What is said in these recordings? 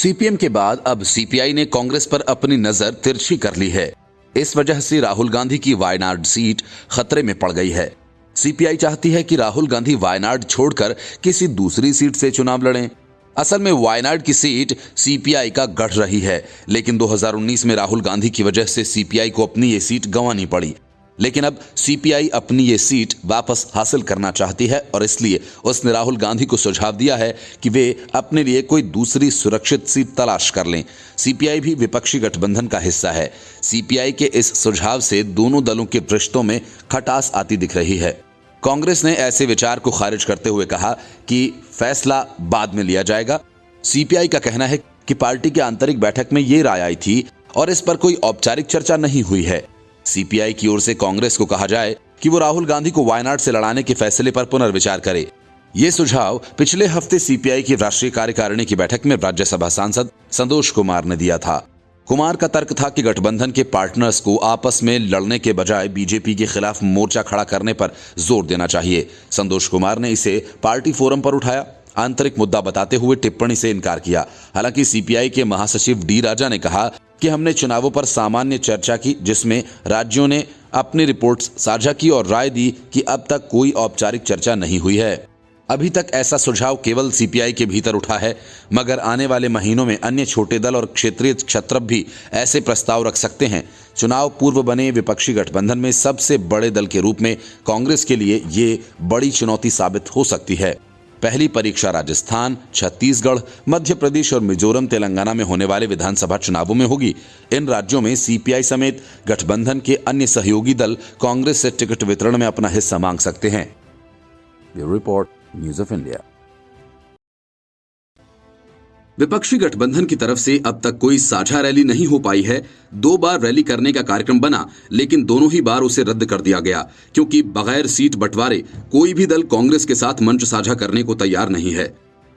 CPM के बाद अब सीपीआई ने कांग्रेस पर अपनी नजर तिरछी कर ली है। इस वजह से राहुल गांधी की वायनाड सीट खतरे में पड़ गई है। सीपीआई चाहती है कि राहुल गांधी वायनाड छोड़कर किसी दूसरी सीट से चुनाव लड़ें। असल में वायनाड की सीट सीपीआई का गढ़ रही है, लेकिन 2019 में राहुल गांधी की वजह से सीपीआई को अपनी ये सीट गंवानी पड़ी। लेकिन अब सीपीआई अपनी ये सीट वापस हासिल करना चाहती है और इसलिए उसने राहुल गांधी को सुझाव दिया है कि वे अपने लिए कोई दूसरी सुरक्षित सीट तलाश कर लें। सीपीआई भी विपक्षी गठबंधन का हिस्सा है। सीपीआई के इस सुझाव से दोनों दलों के रिश्तों में खटास आती दिख रही है। कांग्रेस ने ऐसे विचार को खारिज करते हुए कहा कि फैसला बाद में लिया जाएगा। सीपीआई का कहना है कि पार्टी की आंतरिक बैठक में ये राय आई थी और इस पर कोई औपचारिक चर्चा नहीं हुई है। सीपीआई की ओर से कांग्रेस को कहा जाए कि वो राहुल गांधी को वायनाड से लड़ाने के फैसले पर पुनर्विचार करे। ये सुझाव पिछले हफ्ते सीपीआई की राष्ट्रीय कार्यकारिणी की बैठक में राज्यसभा सांसद संतोष कुमार ने दिया था। कुमार का तर्क था कि गठबंधन के पार्टनर्स को आपस में लड़ने के बजाय बीजेपी के खिलाफ मोर्चा खड़ा करने पर जोर देना चाहिए। संतोष कुमार ने इसे पार्टी फोरम पर उठाया, आंतरिक मुद्दा बताते हुए टिप्पणी से इनकार किया। हालांकि सीपीआई के महासचिव डी राजा ने कहा कि हमने चुनावों पर सामान्य चर्चा की, जिसमें राज्यों ने अपनी रिपोर्ट्स साझा की और राय दी कि अब तक कोई औपचारिक चर्चा नहीं हुई है। अभी तक ऐसा सुझाव केवल सीपीआई के भीतर उठा है, मगर आने वाले महीनों में अन्य छोटे दल और क्षेत्रीय क्षत्रप भी ऐसे प्रस्ताव रख सकते हैं। चुनाव पूर्व बने विपक्षी गठबंधन में सबसे बड़े दल के रूप में कांग्रेस के लिए ये बड़ी चुनौती साबित हो सकती है। पहली परीक्षा राजस्थान, छत्तीसगढ़, मध्य प्रदेश और मिजोरम, तेलंगाना में होने वाले विधानसभा चुनावों में होगी। इन राज्यों में सीपीआई समेत गठबंधन के अन्य सहयोगी दल कांग्रेस से टिकट वितरण में अपना हिस्सा मांग सकते हैं। Bureau report, news of India. विपक्षी गठबंधन की तरफ से अब तक कोई साझा रैली नहीं हो पाई है। 2 बार रैली करने का कार्यक्रम बना, लेकिन दोनों ही बार उसे रद्द कर दिया गया, क्योंकि बगैर सीट बंटवारे कोई भी दल कांग्रेस के साथ मंच साझा करने को तैयार नहीं है।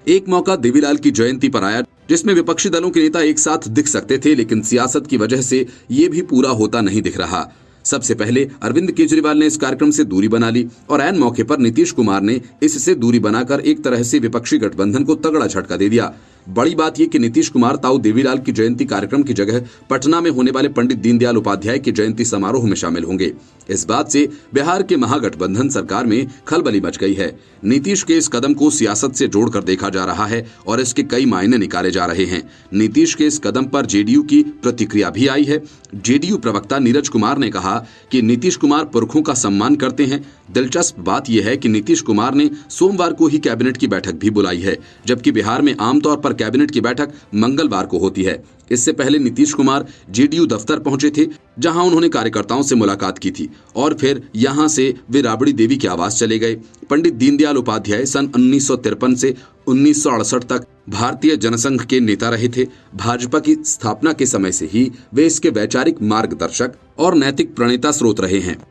एक मौका देवीलाल की जयंती पर आया, जिसमें विपक्षी दलों के नेता एक साथ दिख सकते थे, लेकिन सियासत की वजह से ये भी पूरा होता नहीं दिख रहा। सबसे पहले अरविंद केजरीवाल ने इस कार्यक्रम से दूरी बना ली और ऐन मौके पर नीतीश कुमार ने इससे दूरी बनाकर एक तरह से विपक्षी गठबंधन को तगड़ा झटका दे दिया। बड़ी बात यह कि नीतीश कुमार ताऊ देवीलाल की जयंती कार्यक्रम की जगह पटना में होने वाले पंडित दीनदयाल उपाध्याय के जयंती समारोह में शामिल होंगे। इस बात से बिहार के महागठबंधन सरकार में खलबली मच गई है। नीतीश के इस कदम को सियासत से जोड़कर देखा जा रहा है और इसके कई मायने निकाले जा रहे हैं। नीतीश के इस कदम पर जेडीयू की प्रतिक्रिया भी आई है। जेडीयू प्रवक्ता नीरज कुमार ने कहा कि नीतीश कुमार पुरखों का सम्मान करते हैं। दिलचस्प बात यह है कि नीतीश कुमार ने सोमवार को ही कैबिनेट की बैठक भी बुलाई है, जबकि बिहार में आमतौर पर कैबिनेट की बैठक मंगलवार को होती है। इससे पहले नीतीश कुमार जेडीयू दफ्तर पहुंचे थे, जहां उन्होंने कार्यकर्ताओं से मुलाकात की थी और फिर यहां से वे राबड़ी देवी के आवास चले गए। पंडित दीनदयाल उपाध्याय सन 1953 से 1968 तक भारतीय जनसंघ के नेता रहे थे। भाजपा की स्थापना के समय से ही वे इसके वैचारिक मार्गदर्शक और नैतिक प्रणेता स्रोत रहे हैं।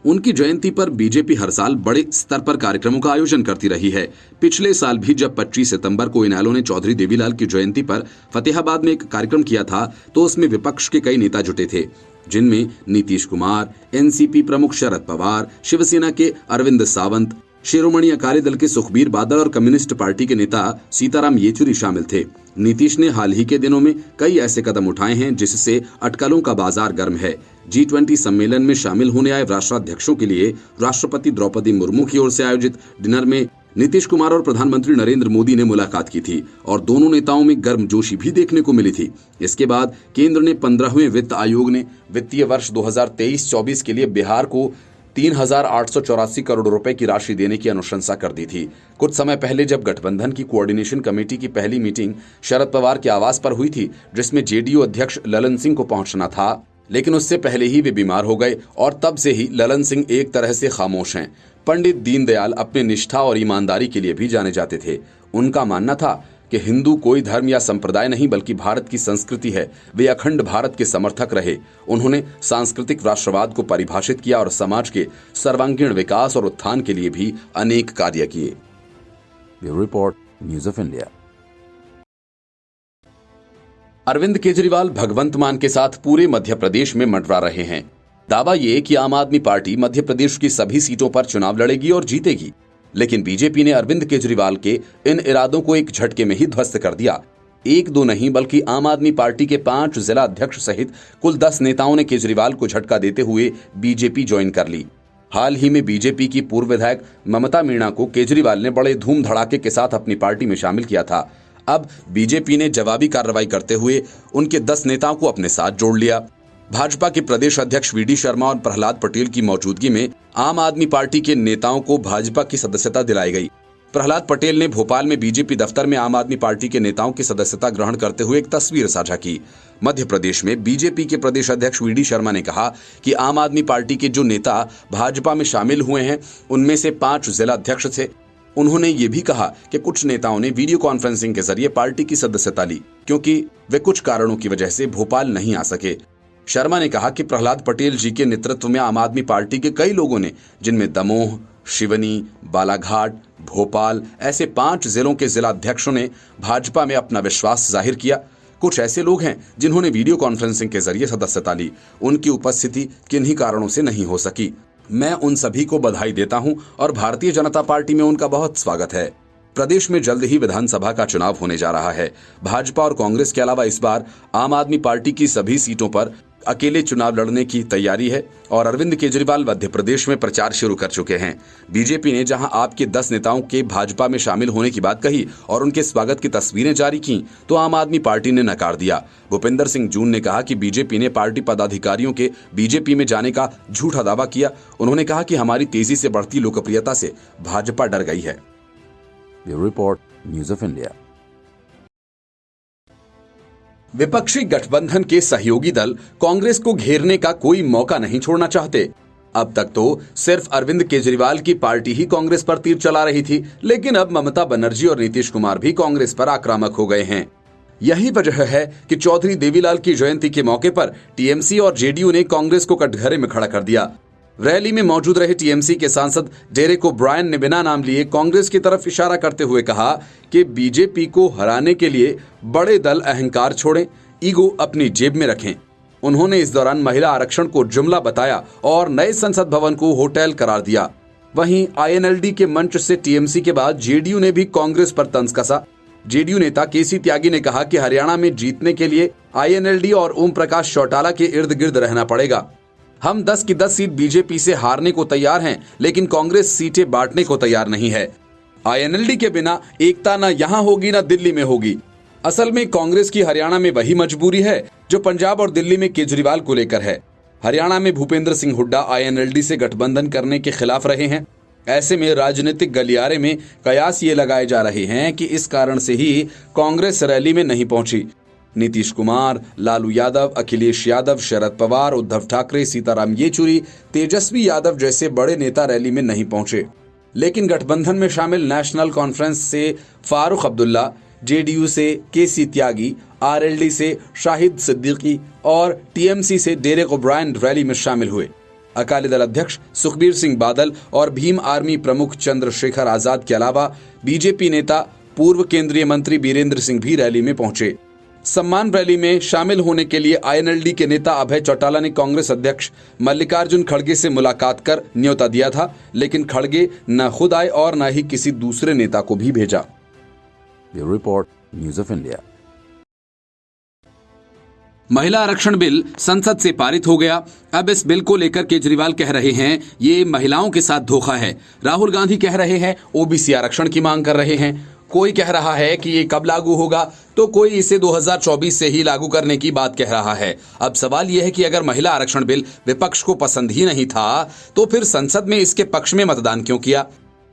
उनकी जयंती पर बीजेपी हर साल बड़े स्तर पर कार्यक्रमों का आयोजन करती रही है। पिछले साल भी जब 25 सितंबर को इनेलो ने चौधरी देवीलाल की जयंती पर फतेहाबाद में एक कार्यक्रम किया था, तो उसमें विपक्ष के कई नेता जुटे थे, जिनमें नीतीश कुमार, एनसीपी प्रमुख शरद पवार, शिवसेना के अरविंद सावंत, शिरोमणि अकाली दल के सुखबीर बादल और कम्युनिस्ट पार्टी के नेता सीताराम येचुरी शामिल थे। नीतीश ने हाल ही के दिनों में कई ऐसे कदम उठाए हैं जिससे अटकलों का बाजार गर्म है। G20 सम्मेलन में शामिल होने आए राष्ट्राध्यक्षों के लिए राष्ट्रपति द्रौपदी मुर्मू की ओर से आयोजित डिनर में नीतीश कुमार और प्रधानमंत्री नरेंद्र मोदी ने मुलाकात की थी और दोनों नेताओं में गर्मजोशी भी देखने को मिली थी। इसके बाद केंद्र ने 15वें वित्त आयोग ने वित्तीय वर्ष 2023-24 के लिए बिहार को 3,884 करोड़ रुपए की राशि देने की अनुशंसा कर दी थी। कुछ समय पहले जब गठबंधन की कोऑर्डिनेशन कमेटी की पहली मीटिंग शरद पवार के आवास पर हुई थी, जिसमें जेडीयू अध्यक्ष ललन सिंह को पहुंचना था, लेकिन उससे पहले ही वे बीमार हो गए और तब से ही ललन सिंह एक तरह से खामोश हैं। पंडित दीनदयाल अपने निष्ठा और ईमानदारी के लिए भी जाने जाते थे। उनका मानना था कि हिंदू कोई धर्म या संप्रदाय नहीं बल्कि भारत की संस्कृति है। वे अखंड भारत के समर्थक रहे। उन्होंने सांस्कृतिक राष्ट्रवाद को परिभाषित किया और समाज के सर्वांगीण विकास और उत्थान के लिए भी अनेक कार्य किए। Bureau report, news of India. Arvind Kejriwal Bhagwant Mann के साथ पूरे मध्य प्रदेश में मंडरा रहे हैं। दावा ये कि आम आदमी पार्टी मध्य प्रदेश की सभी सीटों पर चुनाव लड़ेगी और जीतेगी, लेकिन बीजेपी ने अरविंद केजरीवाल के इन इरादों को एक झटके में ही ध्वस्त कर दिया। एक दो नहीं बल्कि आम आदमी पार्टी के 5 जिला अध्यक्ष सहित कुल 10 नेताओं ने केजरीवाल को झटका देते हुए बीजेपी ज्वाइन कर ली। हाल ही में बीजेपी की पूर्व विधायक ममता मीणा को केजरीवाल ने बड़े धूम धड़ाके के साथ अपनी पार्टी में शामिल किया था। अब बीजेपी ने जवाबी कार्रवाई करते हुए उनके 10 नेताओं को अपने साथ जोड़ लिया। भाजपा के प्रदेश अध्यक्ष वी डी शर्मा और प्रहलाद पटेल की मौजूदगी में आम आदमी पार्टी के नेताओं को भाजपा की सदस्यता दिलाई गई। प्रहलाद पटेल ने भोपाल में बीजेपी दफ्तर में आम आदमी पार्टी के नेताओं की सदस्यता ग्रहण करते हुए एक तस्वीर साझा की। मध्य प्रदेश में बीजेपी के प्रदेश अध्यक्ष वी डी शर्मा ने कहा कि आम आदमी पार्टी के जो नेता भाजपा में शामिल हुए हैं उनमें से 5 जिला अध्यक्ष थे। उन्होंने ये भी कहा कि कुछ नेताओं ने वीडियो कॉन्फ्रेंसिंग के जरिए पार्टी की सदस्यता ली क्योंकि वे कुछ कारणों की वजह से भोपाल नहीं आ सके। शर्मा ने कहा कि प्रहलाद पटेल जी के नेतृत्व में आम आदमी पार्टी के कई लोगों ने, जिनमें दमोह, शिवनी, बालाघाट, भोपाल ऐसे 5 जिलों के जिला अध्यक्षों ने भाजपा में अपना विश्वास जाहिर किया। कुछ ऐसे लोग हैं जिन्होंने वीडियो कॉन्फ्रेंसिंग के जरिए सदस्यता ली, उनकी उपस्थिति किन्हीं कारणों से नहीं हो सकी। मैं उन सभी को बधाई देता हूं और भारतीय जनता पार्टी में उनका बहुत स्वागत है। प्रदेश में जल्द ही विधानसभा का चुनाव होने जा रहा है। भाजपा और कांग्रेस के अलावा इस बार आम आदमी पार्टी की सभी सीटों पर अकेले चुनाव लड़ने की तैयारी है और अरविंद केजरीवाल मध्य प्रदेश में प्रचार शुरू कर चुके हैं। बीजेपी ने जहां आपके 10 नेताओं के भाजपा में शामिल होने की बात कही और उनके स्वागत की तस्वीरें जारी की, तो आम आदमी पार्टी ने नकार दिया। भूपेंद्र सिंह जून ने कहा कि बीजेपी ने पार्टी पदाधिकारियों के बीजेपी में जाने का झूठा दावा किया। उन्होंने कहा कि हमारी तेजी से बढ़ती लोकप्रियता से भाजपा डर गई है। Bureau report, news of India. विपक्षी गठबंधन के सहयोगी दल कांग्रेस को घेरने का कोई मौका नहीं छोड़ना चाहते। अब तक तो सिर्फ अरविंद केजरीवाल की पार्टी ही कांग्रेस पर तीर चला रही थी, लेकिन अब ममता बनर्जी और नीतीश कुमार भी कांग्रेस पर आक्रामक हो गए हैं। यही वजह है कि चौधरी देवीलाल की जयंती के मौके पर टीएमसी और जेडीयू ने कांग्रेस को कटघरे में खड़ा कर दिया। रैली में मौजूद रहे टीएमसी के सांसद डेरेक ओब्रायन ने बिना नाम लिए कांग्रेस की तरफ इशारा करते हुए कहा कि बीजेपी को हराने के लिए बड़े दल अहंकार छोड़ें, ईगो अपनी जेब में रखें। उन्होंने इस दौरान महिला आरक्षण को जुमला बताया और नए संसद भवन को होटल करार दिया। वहीं आईएनएलडी के मंच से टीएमसी के बाद जेडीयू ने भी कांग्रेस पर तंज कसा। जेडीयू नेता केसी त्यागी ने कहा कि हरियाणा में जीतने के लिए आईएनएलडी और ओम प्रकाश चौटाला के इर्द गिर्द रहना पड़ेगा। हम 10 की 10 सीट बीजेपी से हारने को तैयार हैं, लेकिन कांग्रेस सीटें बांटने को तैयार नहीं है। आईएनएलडी के बिना एकता न यहां होगी न दिल्ली में होगी। असल में कांग्रेस की हरियाणा में वही मजबूरी है जो पंजाब और दिल्ली में केजरीवाल को लेकर है। हरियाणा में भूपेंद्र सिंह हुड्डा आईएनएलडी से गठबंधन करने के खिलाफ रहे हैं। ऐसे में राजनीतिक गलियारे में कयास ये लगाए जा रहे हैं कि इस कारण से ही कांग्रेस रैली में नहीं पहुंची। नीतीश कुमार, लालू यादव, अखिलेश यादव, शरद पवार, उद्धव ठाकरे, सीताराम येचुरी, तेजस्वी यादव जैसे बड़े नेता रैली में नहीं पहुंचे। लेकिन गठबंधन में शामिल नेशनल कॉन्फ्रेंस से फारूक अब्दुल्ला, जेडीयू से केसी त्यागी, आरएलडी से शाहिद सिद्दीकी और टीएमसी से डेरेक ओब्रायन रैली में शामिल हुए। अकाली दल अध्यक्ष सुखबीर सिंह बादल और भीम आर्मी प्रमुख चंद्रशेखर आजाद के अलावा बीजेपी नेता पूर्व केंद्रीय मंत्री बीरेंद्र सिंह भी रैली में पहुंचे। सम्मान रैली में शामिल होने के लिए आईएनएलडी के नेता अभय चौटाला ने कांग्रेस अध्यक्ष मल्लिकार्जुन खड़गे से मुलाकात कर न्योता दिया था, लेकिन खड़गे न खुद आए और न ही किसी दूसरे नेता को भी भेजा। Bureau report, news of India. महिला आरक्षण बिल संसद से पारित हो गया। अब इस बिल को लेकर केजरीवाल कह रहे हैं ये महिलाओं के साथ धोखा है। राहुल गांधी कह रहे हैं ओबीसी आरक्षण की मांग कर रहे हैं। कोई कह रहा है कि ये कब लागू होगा, तो कोई इसे 2024 से ही लागू करने की बात कह रहा है। अब सवाल यह है कि अगर महिला आरक्षण बिल विपक्ष को पसंद ही नहीं था, तो फिर संसद में इसके पक्ष में मतदान क्यों किया?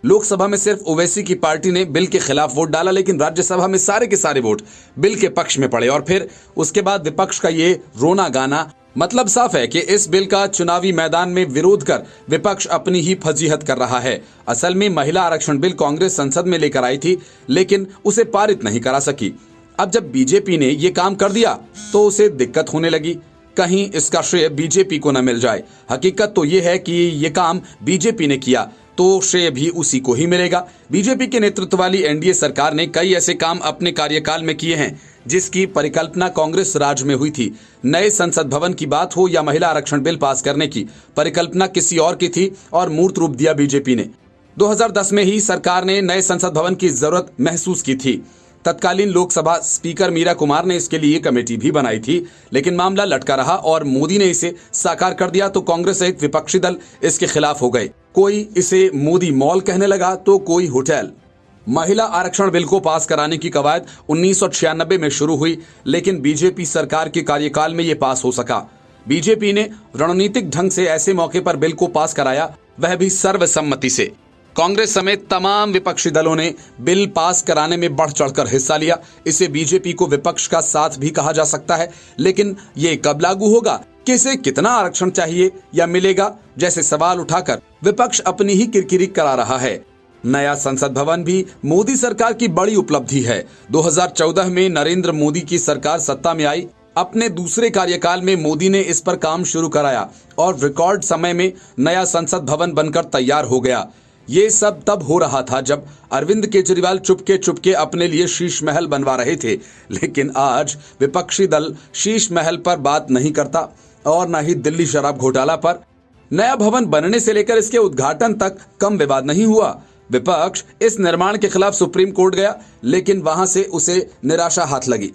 लोकसभा में सिर्फ ओवैसी की पार्टी ने बिल के खिलाफ वोट डाला, लेकिन राज्यसभा में सारे के सारे वोट बिल के पक्ष में पड़े और फिर उसके बाद विपक्ष का ये रोना गाना। मतलब साफ है कि इस बिल का चुनावी मैदान में विरोध कर विपक्ष अपनी ही फजीहत कर रहा है। असल में महिला आरक्षण बिल कांग्रेस संसद में लेकर आई थी, लेकिन उसे पारित नहीं करा सकी। अब जब बीजेपी ने ये काम कर दिया तो उसे दिक्कत होने लगी, कहीं इसका श्रेय बीजेपी को न मिल जाए। हकीकत तो ये है कि ये काम बीजेपी ने किया तो श्रेय भी उसी को ही मिलेगा। बीजेपी के नेतृत्व वाली एनडीए सरकार ने कई ऐसे काम अपने कार्यकाल में किए हैं जिसकी परिकल्पना कांग्रेस राज में हुई थी। नए संसद भवन की बात हो या महिला आरक्षण बिल पास करने की, परिकल्पना किसी और की थी और मूर्त रूप दिया बीजेपी ने। 2010 में ही सरकार ने नए संसद भवन की जरूरत महसूस की थी। तत्कालीन लोकसभा स्पीकर मीरा कुमार ने इसके लिए कमेटी भी बनाई थी, लेकिन मामला लटका रहा और मोदी ने इसे साकार कर दिया तो कांग्रेस सहित विपक्षी दल इसके खिलाफ हो गए। कोई इसे मोदी मॉल कहने लगा तो कोई होटल। महिला आरक्षण बिल को पास कराने की कवायद 1996 में शुरू हुई, लेकिन बीजेपी सरकार के कार्यकाल में यह पास हो सका। बीजेपी ने रणनीतिक ढंग से ऐसे मौके पर बिल को पास कराया, वह भी सर्वसम्मति से। कांग्रेस समेत तमाम विपक्षी दलों ने बिल पास कराने में बढ़ चढ़कर हिस्सा लिया। इसे बीजेपी को विपक्ष का साथ भी कहा जा सकता है, लेकिन ये कब लागू होगा, किसे कितना आरक्षण चाहिए या मिलेगा, जैसे सवाल उठाकर विपक्ष अपनी ही किरकिरी करा रहा है। नया संसद भवन भी मोदी सरकार की बड़ी उपलब्धि है। 2014 में नरेंद्र मोदी की सरकार सत्ता में आई। अपने दूसरे कार्यकाल में मोदी ने इस पर काम शुरू कराया और रिकॉर्ड समय में नया संसद भवन बनकर तैयार हो गया। ये सब तब हो रहा था जब अरविंद केजरीवाल चुपके चुपके अपने लिए शीश महल बनवा रहे थे, लेकिन आज विपक्षी दल शीश महल पर बात नहीं करता और न ही दिल्ली शराब घोटाला पर। नया भवन बनने से लेकर इसके उद्घाटन तक कम विवाद नहीं हुआ। विपक्ष इस निर्माण के खिलाफ सुप्रीम कोर्ट गया, लेकिन वहां से उसे निराशा हाथ लगी।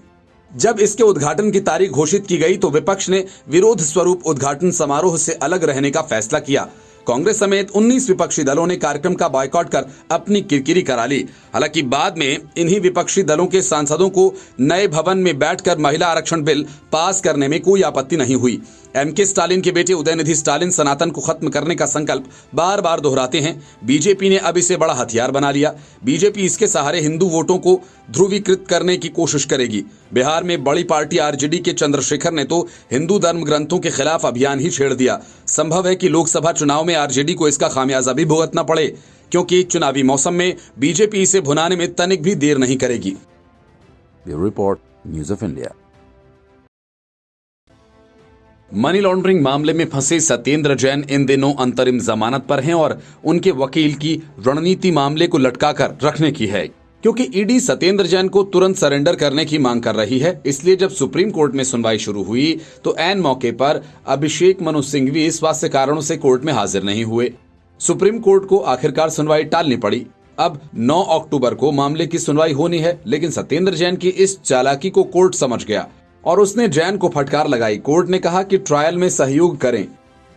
जब इसके उद्घाटन की तारीख घोषित की गई तो विपक्ष ने विरोध स्वरूप उद्घाटन समारोह से अलग रहने का फैसला किया। कांग्रेस समेत 19 विपक्षी दलों ने कार्यक्रम का बॉयकॉट कर अपनी किरकिरी करा ली। हालांकि बाद में इन्हीं विपक्षी दलों के सांसदों को नए भवन में बैठकर महिला आरक्षण बिल पास करने में कोई आपत्ति नहीं हुई। एमके स्टालिन के बेटे उदयनिधि स्टालिन सनातन को खत्म करने का संकल्प बार बार दोहराते हैं। बीजेपी ने अब इसे बड़ा हथियार बना लिया। बीजेपी इसके सहारे हिंदू वोटों को ध्रुवीकृत करने की कोशिश करेगी। बिहार में बड़ी पार्टी आरजेडी के चंद्रशेखर ने तो हिंदू धर्म ग्रंथों के खिलाफ अभियान ही छेड़ दिया। संभव है कि लोकसभा चुनाव में आरजेडी को इसका खामियाजा भी भुगतना पड़े, क्योंकि चुनावी मौसम में बीजेपी इसे भुनाने में तनिक भी देर नहीं करेगी। Bureau report, news of India. Money laundering मामले में फंसे सत्येंद्र जैन इन दिनों अंतरिम जमानत पर हैं और उनके वकील की रणनीति मामले को लटकाकर रखने की है, क्योंकि ईडी सत्येंद्र जैन को तुरंत सरेंडर करने की मांग कर रही है। इसलिए जब सुप्रीम कोर्ट में सुनवाई शुरू हुई तो ऐन मौके पर अभिषेक मनु सिंघवी स्वास्थ्य कारणों से कोर्ट में हाजिर नहीं हुए। सुप्रीम कोर्ट को आखिरकार सुनवाई टालनी पड़ी। अब 9 अक्टूबर को मामले की सुनवाई होनी है, लेकिन सत्येंद्र जैन की इस चालाकी को कोर्ट समझ गया और उसने जैन को फटकार लगाई। कोर्ट ने कहा कि ट्रायल में सहयोग करें।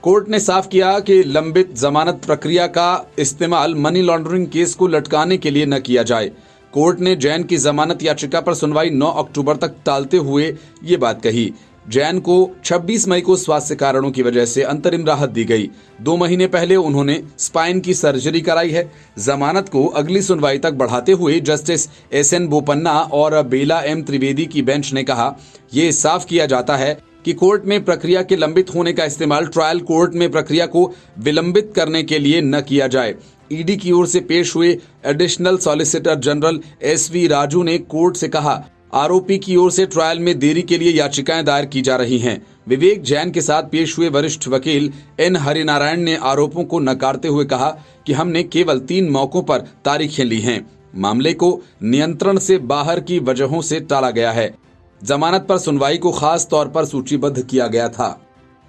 कोर्ट ने साफ किया कि लंबित जमानत प्रक्रिया का इस्तेमाल मनी लॉन्ड्रिंग केस को लटकाने के लिए न किया जाए। कोर्ट ने जैन की जमानत याचिका पर सुनवाई 9 अक्टूबर तक टालते हुए ये बात कही। जैन को 26 मई को स्वास्थ्य कारणों की वजह से अंतरिम राहत दी गई। 2 महीने पहले उन्होंने स्पाइन की सर्जरी कराई है। जमानत को अगली सुनवाई तक बढ़ाते हुए जस्टिस एसएन बोपन्ना और बेला एम त्रिवेदी की बेंच ने कहा, ये साफ किया जाता है कि कोर्ट में प्रक्रिया के लंबित होने का इस्तेमाल ट्रायल कोर्ट में प्रक्रिया को विलंबित करने के लिए न किया जाए। ईडी की ओर से पेश हुए additional solicitor general SV Raju ने कोर्ट से कहा, आरोपी की ओर से ट्रायल में देरी के लिए याचिकाएं दायर की जा रही हैं। विवेक जैन के साथ पेश हुए वरिष्ठ वकील एन हरिनारायण ने आरोपों को नकारते हुए कहा कि हमने केवल 3 मौकों पर तारीखें ली हैं। मामले को नियंत्रण से बाहर की वजहों से टाला गया है। जमानत पर सुनवाई को खास तौर पर सूचीबद्ध किया गया था,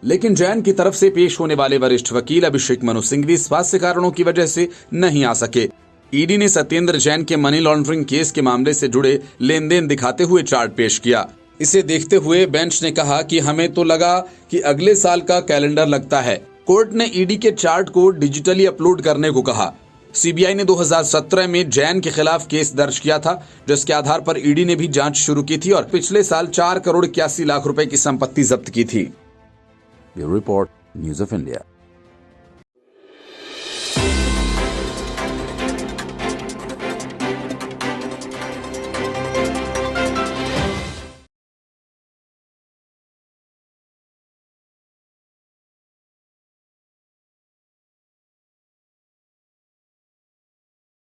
लेकिन जैन की तरफ से पेश होने वाले वरिष्ठ वकील अभिषेक मनु सिंघवी स्वास्थ्य कारणों की वजह से नहीं आ सके। ईडी ने सत्येंद्र जैन के मनी लॉन्ड्रिंग केस के मामले से जुड़े लेन देन दिखाते हुए चार्ट पेश किया। इसे देखते हुए बेंच ने कहा कि हमें तो लगा कि अगले साल का कैलेंडर लगता है। कोर्ट ने ईडी के चार्ट को डिजिटली अपलोड करने को कहा। सीबीआई ने 2017 में जैन के खिलाफ केस दर्ज किया था, जिसके आधार पर ईडी ने भी जांच शुरू की थी और पिछले साल 4 करोड़ 81 लाख रुपए की संपत्ति जब्त की थी। Bureau report, news of India.